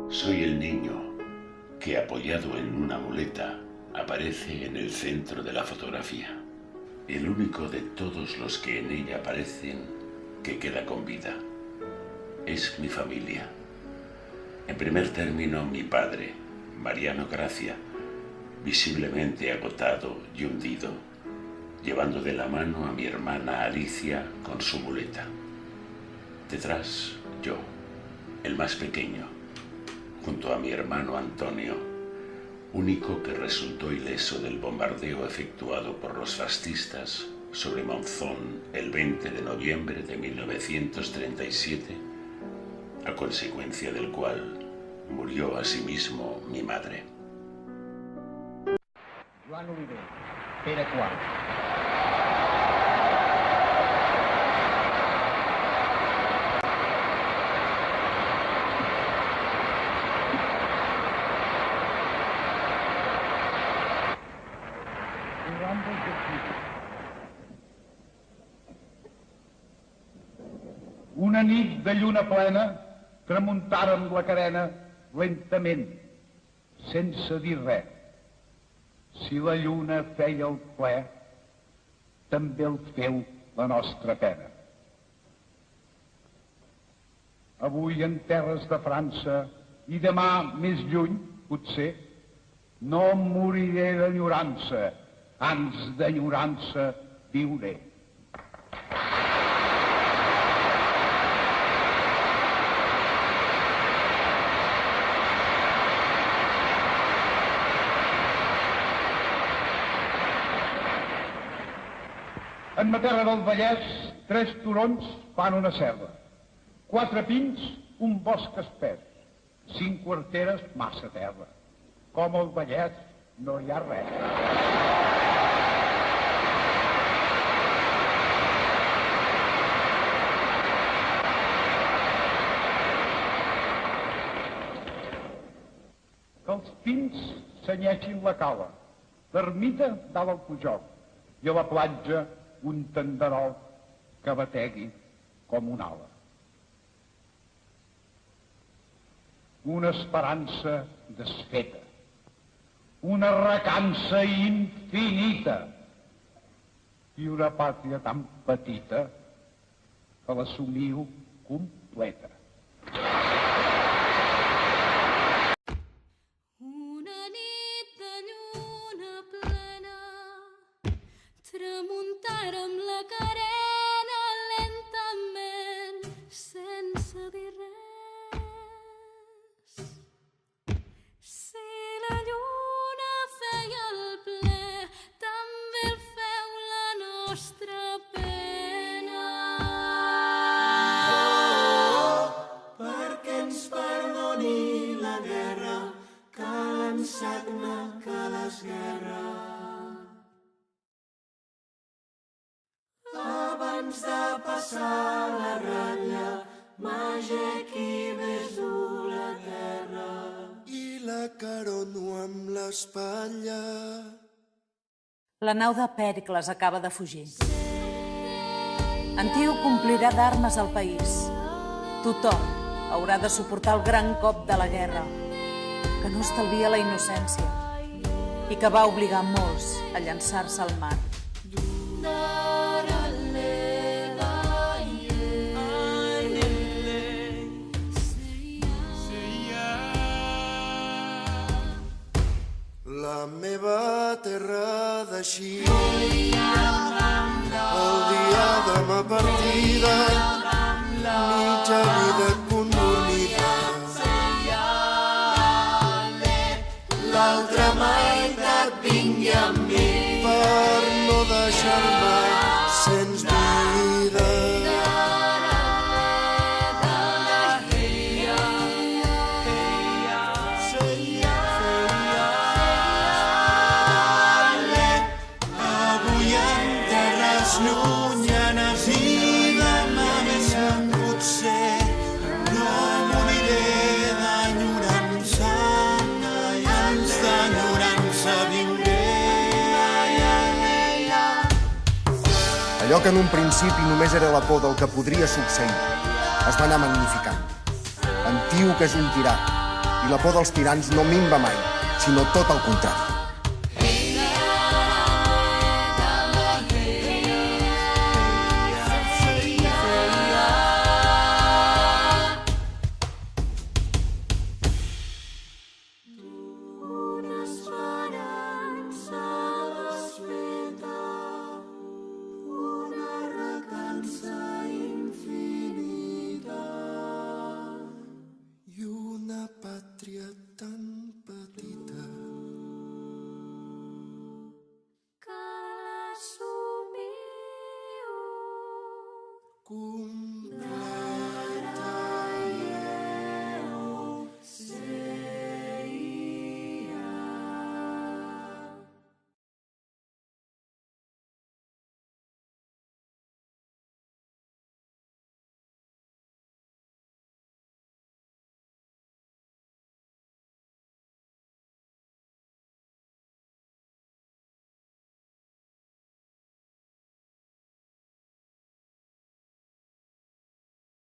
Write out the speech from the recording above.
Soy el niño que, apoyado en una muleta, aparece en el centro de la fotografía. El único de todos los que en ella aparecen que queda con vida. Es mi familia. En primer término, mi padre, Mariano Gracia, visiblemente agotado y hundido, llevando de la mano a mi hermana Alicia con su muleta. Detrás, yo, el más pequeño, junto a mi hermano Antonio, único que resultó ileso del bombardeo efectuado por los fascistas sobre Monzón el 20 de noviembre de 1937, a consecuencia del cual murió asimismo mi madre. Joan Oliver, Pere IV. Una nit de lluna plena, tramuntàrem la carena lentament, sense dir res. Si la lluna feia el ple, també el feu la nostra pena. Avui en terres de França i demà més lluny, potser, no em moriré d'enyorança, ans d'enyorança viuré. En ma terra del Vallès, 3 turons fan una serra, 4 pins, un bosc espès, 5 quarteres, massa terra. Com al Vallès no hi ha res. Que els pins senyeixin la cala, l'ermita dalt al pujol i a la platja un tenderol que bategui com un ala. Una esperança desfeta, una recança infinita i una pàtria tan petita que la somiu completa. Una nit de lluna plena, tramuntàrem la carena lentament, sense dir res. Si la lluna feia el ple, també el feu la nostra pena. Perquè ens perdoni la guerra, que l'ensagna que l'esguerra. Abans de passar la ratlla, mage qui més dur la terra. I la carono amb l'espatlla. La nau de Pèricles acaba de fugir. Antíoc complirà d'armes al país. Tothom haurà de suportar el gran cop de la guerra, que no estalvia la innocència i que va obligar molts a llançar-se al mar. La meva terra d'eixir, el dia de ma partida, mitja vida condormida. L'altra meitat vingui amb mi per no deixar-me sens vida. Llunyanes i demà més lluny potser no moriré d'enyorança, ans d'enyorança viuré. Allò que en un principi només era la por del que podria succeir es va anar magnificant. Antíoc és un tirà i I la por dels tirans no minva mai, sinó tot el contrari. Una esperança desfeta, una recança infinita i una pàtria tan petita que la somio. com